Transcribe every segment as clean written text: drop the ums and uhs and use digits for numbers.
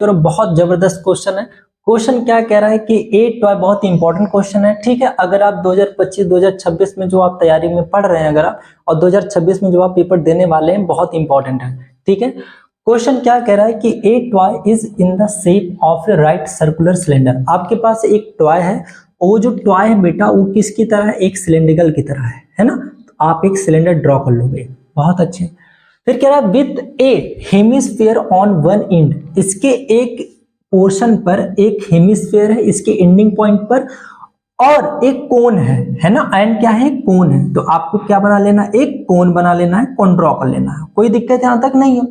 करो, बहुत जबरदस्त क्वेश्चन है। क्वेश्चन क्या कह रहा है कि ए टॉय, बहुत ही इंपॉर्टेंट क्वेश्चन है, ठीक है। अगर आप 2025-2026 में जो आप तैयारी में पढ़ रहे हैं अगर आप, और 2026 में जो आप पेपर देने वाले हैं, बहुत इंपॉर्टेंट है, ठीक है। क्वेश्चन क्या कह रहा है कि a toy is in the shape of A right circular cylinder. आपके पास एक टॉय है, और वो जो टॉय है बेटा वो किसकी तरह है, एक सिलेंड्रिकल की तरह है ना। तो आप एक सिलेंडर ड्रॉ कर लोगे, बहुत अच्छे। फिर कह रहा है with A hemisphere on one and, इसके एक पोर्शन पर एक हेमिस्फीयर है, इसके एंडिंग पॉइंट पर, और एक कोन है ना। एंड क्या है, कोन है। तो आपको क्या बना लेना, एक कोन बना लेना है, कोन ड्रॉ कर लेना है, कोई दिक्कत यहां तक नहीं है।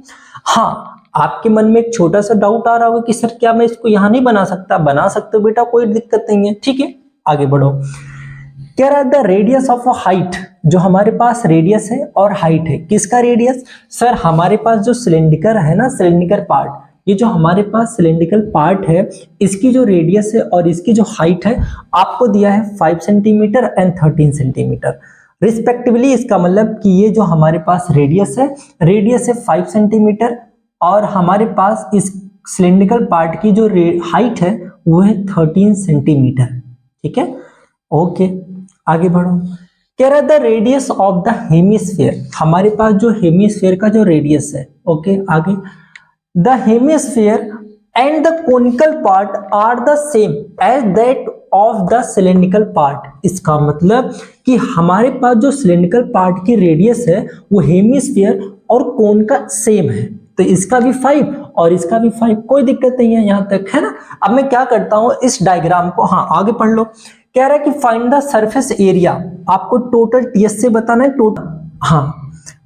हाँ, आपके मन में एक छोटा सा डाउट आ रहा होगा कि सर क्या मैं इसको यहां नहीं बना सकता? बना सकते हो बेटा, कोई दिक्कत नहीं है, ठीक है। आगे बढ़ो। कह रहा है the radius of a height, जो हमारे पास रेडियस है और हाइट है, किसका रेडियस? सर हमारे पास जो सिलेंडर है ना, सिलेंडर पार्ट, ये जो हमारे पास सिलेंड्रिकल पार्ट है, इसकी जो रेडियस है और इसकी जो हाइट है, आपको दिया है 5 सेंटीमीटर एंड 13 सेंटीमीटर रिस्पेक्टिवली। इसका मतलब कि ये जो हमारे पास रेडियस है 5 सेंटीमीटर, और हमारे पास इस सिलेंड्रिकल पार्ट की जो हाइट है वो है 13 सेंटीमीटर, ठीक है। ओके, आगे बढ़ो। कह रहा है the radius of the hemisphere, हमारे पास जो हेमिस्फीयर का जो रेडियस है, ओके। आगे, the hemisphere and the conical part are the same as that of the cylindrical part। इसका मतलब कि हमारे पास जो सिलेंड्रिकल पार्ट की रेडियस है वो हेमिस्फीयर और कोन का सेम है, तो इसका भी 5 और इसका भी 5, कोई दिक्कत नहीं है यहां तक, है ना। अब मैं क्या करता हूं, इस डायग्राम को, हाँ आगे पढ़ लो। कह रहा है कि फाइंड द सरफेस एरिया, आपको टोटल टीएस से बताना है, टोटल। हाँ,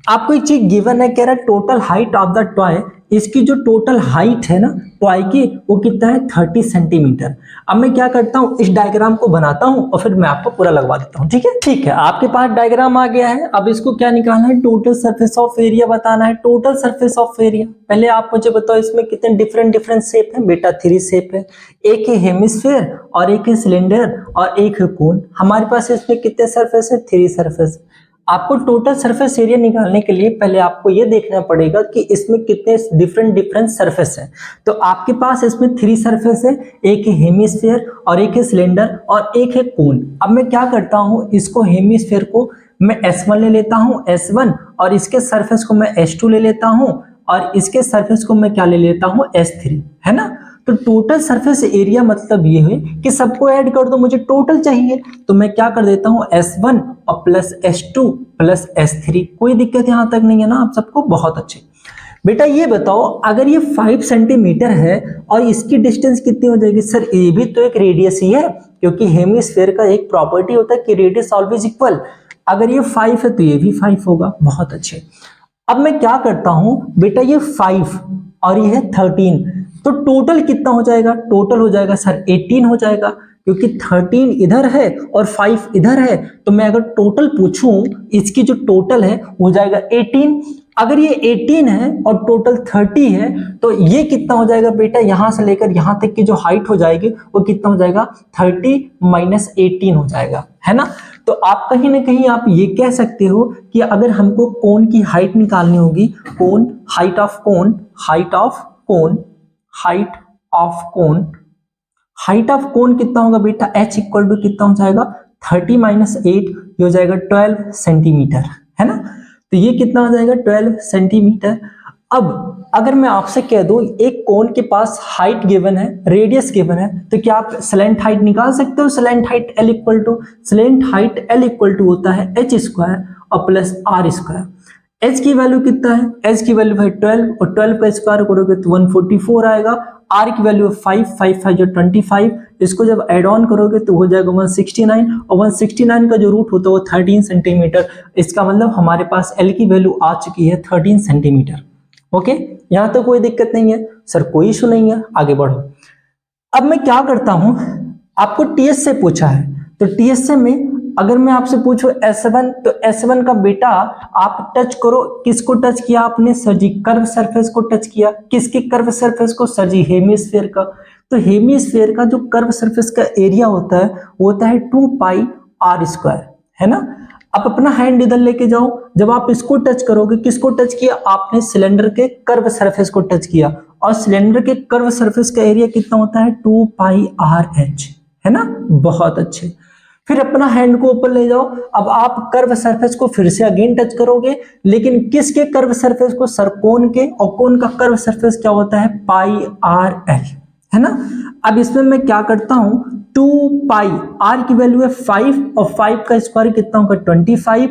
आपको एक चीज गिवन है, कह रहा है total height of the toy, इसकी जो टोटल हाइट है ना टॉय की, वो कितना है, 30 सेंटीमीटर। अब मैं क्या करता हूँ, इस डायग्राम को बनाता हूँ और फिर मैं आपको पूरा लगवा देता हूँ, ठीक है। ठीक है, आपके पास डायग्राम आ गया है। अब इसको क्या निकालना है, टोटल सरफेस ऑफ एरिया बताना है। टोटल सरफेस ऑफ एरिया, पहले आप मुझे बताओ इसमें कितने डिफरेंट शेप है बेटा? 3 शेप है, एक है हेमिस्फीयर और एक है सिलेंडर और एक है कोन। हमारे पास इसमें कितने सरफेस है, 3 सरफेस। आपको टोटल सरफेस एरिया निकालने के लिए पहले आपको यह देखना पड़ेगा कि इसमें कितने डिफरेंट सरफेस है। तो आपके पास इसमें 3 सरफेस है, एक है हेमिस्फीयर और एक है सिलेंडर और एक है कोन। अब मैं क्या करता हूं, इसको हेमिस्फीयर को मैं S1 ले लेता हूं, S1, और इसके सरफेस को मैं S2 ले लेता हूं, और इसके सरफेस को मैं क्या ले लेता हूं, S3, है ना। तो टोटल सरफेस एरिया मतलब ये है कि सबको ऐड कर दो, मुझे टोटल चाहिए, तो मैं क्या कर देता हूं, S1 और प्लस S2 प्लस S3, कोई दिक्कत यहां तक नहीं है ना आप सबको? बहुत अच्छे। बेटा ये बताओ, अगर ये 5 सेंटीमीटर है और इसकी डिस्टेंस कितनी हो जाएगी? सर ये भी तो एक रेडियस ही है, क्योंकि हेमिस्फीयर का एक प्रॉपर्टी होता है कि रेडियस ऑलवेज इक्वल। अगर ये 5 है तो ये भी 5 होगा, बहुत अच्छे। अब मैं क्या करता हूं बेटा, ये 5 और ये है 13, तो टोटल कितना हो जाएगा? टोटल हो जाएगा सर 18 हो जाएगा, क्योंकि 13 इधर है और 5 इधर है। तो मैं अगर टोटल पूछूं, इसकी जो टोटल है हो जाएगा 18। अगर ये 18 है और टोटल 30 है, तो ये कितना हो जाएगा बेटा, यहां से लेकर यहां तक की जो हाइट हो जाएगी वो कितना हो जाएगा, 30 माइनस 18 हो जाएगा, है ना। तो आप कहीं ना कहीं आप ये कह सकते हो कि अगर हमको कोन की हाइट निकालनी होगी, cone, height of cone, height of cone, height of cone, height of cone कितना होगा बेटा, h इक्वल टू कितना हो जाएगा, 30 माइनस 8, ये हो जाएगा 12 सेंटीमीटर, है ना। तो ये कितना हो जाएगा, 12 सेंटीमीटर। अब अगर मैं आपसे कह दूं एक कोन के पास हाइट गिवन है, रेडियस गिवन है, तो क्या आप स्लैंट हाइट निकाल सकते हो? Slant height L equal to, slant height L equal to होता है h स्क्वायर और प्लस r स्क्वायर। h की वैल्यू कितना है, h की वैल्यू है 12, और 12 का स्क्वायर करोगे तो 144 आएगा। r की वैल्यू 5, 5 5 जो 25, इसको जब ऐड ऑन करोगे तो हो जाएगा 169, और 169 का जो रूट होता है वो 13 सेंटीमीटर। इसका मतलब हमारे पास l की वैल्यू आ चुकी है 13 सेंटीमीटर। ओके, यहां तो कोई दिक्कत नहीं है सर, कोई इशू नहीं है, आगे बढ़ो। अब मैं क्या करता हूं, आपको टीएस से पूछा है, तो टीएस से में अगर मैं आपसे पूछूं S1, तो S1 का बेटा आप टच करो, किसको टच किया आपने? सर जी कर्व सरफेस को टच किया। किसके कर्व सरफेस को? सर जी हेमिस्फीयर का। तो हेमिस्फीयर का जो कर्व सरफेस का एरिया होता है वो होता है 2 पाई r स्क्वायर, है ना। आप अपना हैंड इधर लेके जाओ, जब आप इसको टच करोगे, किसको टच किया आपने? सिलेंडर के कर्व सरफेस को टच किया, और सिलेंडर के कर्व सरफेस का एरिया कितना होता है 2 पाई आर एच, है ना। बहुत अच्छे। फिर अपना हैंड को ऊपर ले जाओ। अब आप कर्व सरफेस को फिर से अगेन टच करोगे, लेकिन किसके कर्व सरफेस को, सर कोन के, और कोन का कर्व सरफेस क्या होता है पाई आर एल, है ना। अब इसमें मैं क्या करता हूं 2 पाई, आर की वैल्यू है 5 और 5 का स्क्वायर कितना होगा 25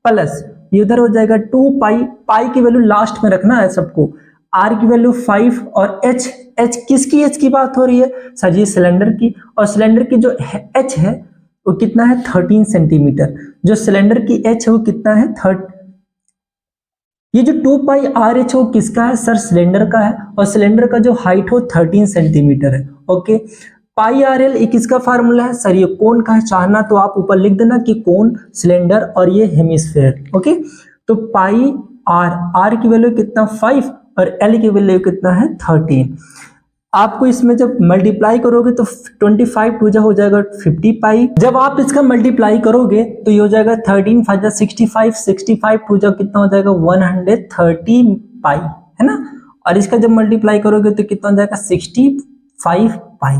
प्लस ये उधर हो जाएगा 2 पाई, पाई की वैल्यू लास्ट में रखना है सबको, आर की वैल्यू 5 और एच, एच किसकी एच की बात हो रही है सर जी सिलेंडर की, और सिलेंडर की जो एच है वो कितना है 13 सेंटीमीटर, जो सिलेंडर की एच है वो कितना है 30। ये जो 2 पाई आर एच वो किसका है सर सिलेंडर का है, और सिलेंडर का जो हाइट हो 13 सेंटीमीटर है। ओके, पाई आर एल किसका फार्मूला है सर, ये कोन का है, चाहना तो आप ऊपर लिख देना कि कोन, सिलेंडर और ये हेमिस्फेयर। ओके, तो पाई आर, आर की वैल्यू कितना 5 और एल की वैल्यू कितना है 13। आपको इसमें जब मल्टीप्लाई करोगे तो 25 टू जा हो जाएगा 50 पाई, जब आप इसका मल्टीप्लाई करोगे तो ये हो जाएगा 13 5 जा 65, 65 टू जा कितना हो जाएगा 130 पाई, है ना। और इसका जब मल्टीप्लाई करोगे तो कितना हो जाएगा 65 पाई,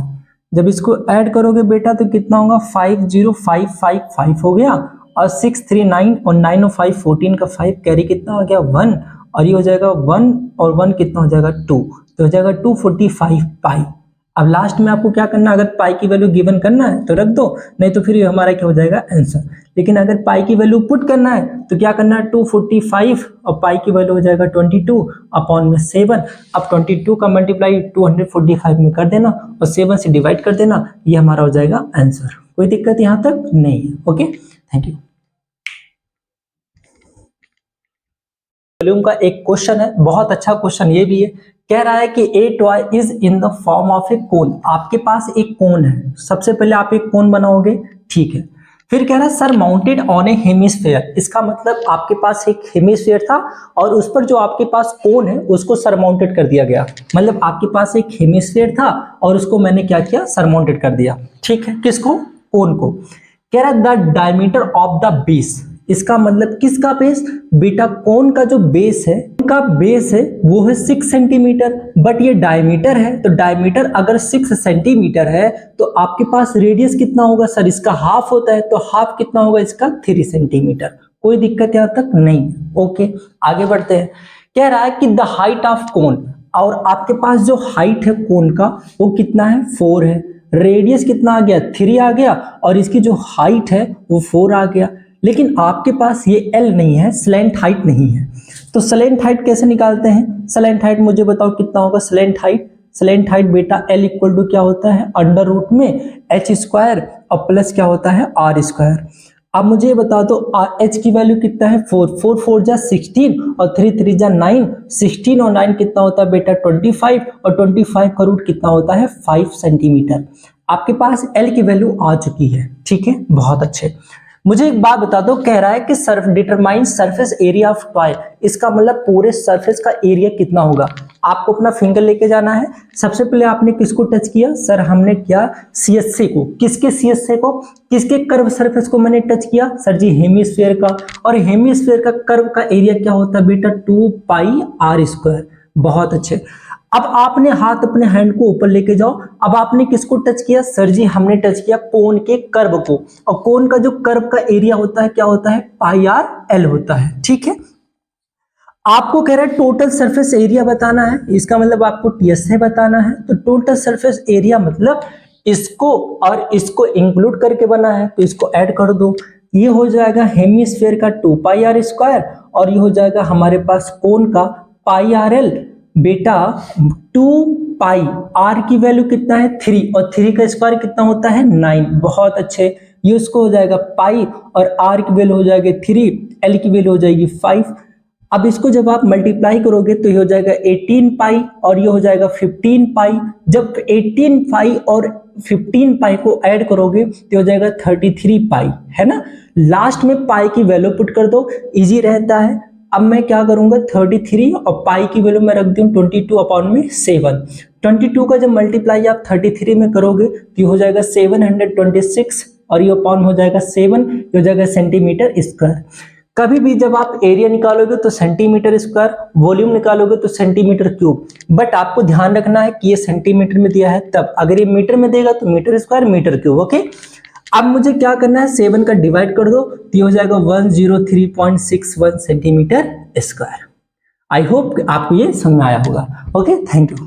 जब इसको ऐड करोगे बेटा तो कितना होगा 50555 हो गया, और 6 3 9 और 9 और 5 14 का 5 कैरी कितना हो गया 1, और ये हो जाएगा 1 और 1 कितना हो जाएगा 2, तो हो जाएगा 245 पाई। अब लास्ट में आपको क्या करना है, अगर पाई की वैल्यू गिवन करना है तो रख दो, नहीं तो फिर ये हमारा क्या हो जाएगा आंसर। लेकिन अगर पाई की वैल्यू पुट करना है तो क्या करना है 245 और पाई की वैल्यू हो जाएगा 22 अपॉन में 7। अब 22 का मल्टीप्लाई 245 में कर देना और 7 से डिवाइड कर देना, ये हमारा हो जाएगा आंसर। कोई दिक्कत यहाँ तक नहीं है। Okay, thank you. वॉल्यूम का एक क्वेश्चन है, बहुत अच्छा क्वेश्चन ये भी है। कह रहा है कि a toy is in the form of a cone. आपके पास एक कोन है, सबसे पहले आप एक कोन बनाओगे, ठीक है। फिर कह रहा है sir mounted on A hemisphere, इसका मतलब आपके पास एक हेमिस्फेयर था और उस पर जो आपके पास कोन है उसको सरमाउंटेड कर दिया गया, मतलब आपके पास एक हेमिस्फेयर था और उसको मैंने क्या किया सरमाउंटेड कर दिया, ठीक है। किसको, कोन को। कह रहा है the diameter of the base, इसका मतलब किसका बेस बेटा, कोन का जो बेस है, उनका बेस है वो है 6 सेंटीमीटर, बट ये डायमीटर है, तो डायमीटर अगर 6 सेंटीमीटर है तो आपके पास रेडियस कितना होगा सर, इसका हाफ होता है, तो हाफ कितना होगा इसका 3 सेंटीमीटर। कोई दिक्कत यहां तक नहीं। ओके, आगे बढ़ते हैं। कह रहा है कि द हाइट ऑफ कोन, और आपके पास जो हाइट है कोन का वो कितना है 4 है, रेडियस कितना आ गया 3 आ गया, और इसकी जो हाइट है वो 4 आ गया। लेकिन आपके पास ये L नहीं है, स्लैंट हाइट नहीं है, तो स्लैंट हाइट कैसे निकालते हैं, स्लैंट हाइट मुझे बताओ कितना होगा स्लैंट हाइट। स्लैंट हाइट बेटा L इक्वल टू क्या होता है अंडर रूट में h स्क्वायर और प्लस क्या होता है r स्क्वायर। अब मुझे बता दो h की वैल्यू कितना है 4, 4 4 जा 16 और 3 3 जा 9, 16 और 9 कितना होता है बेटा 25, और 25 का रूट कितना होता है 5 सेंटीमीटर। आपके पास L की वैल्यू आ चुकी है, ठीक है, बहुत अच्छे। मुझे एक बात बता दो, कह रहा है कि Surf determine surface area of toy, इसका मतलब पूरे सरफेस का एरिया कितना होगा। आपको अपना फिंगर लेके जाना है, सबसे पहले आपने किसको टच किया सर, हमने किया CSA को। किसके CSA को, किसके कर्व सरफेस को मैंने टच किया सर जी हेमिस्फीयर का, और हेमिस्फीयर का कर्व का एरिया क्या होता है बेटा 2 पाई आर स्क्वायर। बहुत अच्छे। अब आपने हाथ अपने हैंड को ऊपर लेके जाओ, अब आपने किसको टच किया सर जी, हमने टच किया कोन के कर्व को, और कोन का जो कर्व का एरिया होता है क्या होता है पाई आर एल होता है, ठीक है। आपको कह रहा है टोटल सरफेस एरिया बताना है, इसका मतलब आपको TSA बताना है, तो टोटल सरफेस एरिया मतलब इसको और इसको इंक्लूड करके बना है, तो इसको ऐड कर दो, ये हो जाएगा हेमिस्फीयर का 2 पाई आर स्क्वायर, और ये हो जाएगा हमारे पास कोन का पाई आर एल। बेटा 2 पाई, आर की वैल्यू कितना है 3, और 3 का स्क्वायर कितना होता है 9। बहुत अच्छे, ये उसको हो जाएगा पाई, और आर की वैल्यू हो जाएगी 3, एल की वैल्यू हो जाएगी 5। अब इसको जब आप मल्टीप्लाई करोगे तो ये हो जाएगा 18 पाई और ये हो जाएगा 15 पाई। जब 18 पाई और 15 पाई को ऐड करोगे तो हो जाएगा 33 पाई, है ना। लास्ट में पाई की वैल्यू पुट कर दो, इजी रहता है। अब मैं क्या करूंगा 33 और पाई की वैल्यू मैं रख दूं 22 अपॉन में 7। 22 का जब मल्टीप्लाई आप 33 में करोगे तो हो जाएगा 726 और ये अपॉन हो जाएगा 7, ये हो जाएगा सेंटीमीटर स्क्वायर। कभी भी जब आप एरिया निकालोगे तो सेंटीमीटर स्क्वायर, वॉल्यूम निकालोगे तो सेंटीमीटर क्यूब, बट आपको ध्यान रखना है कि ये सेंटीमीटर में दिया है तब, अगर ये मीटर में देगा तो metre square metre cube. Okay, अब मुझे क्या करना है, 7 का डिवाइड कर दो तो ये हो जाएगा 103.61 सेंटीमीटर स्क्वायर। आई होप आपको ये समझ में आया होगा। Okay, thank you.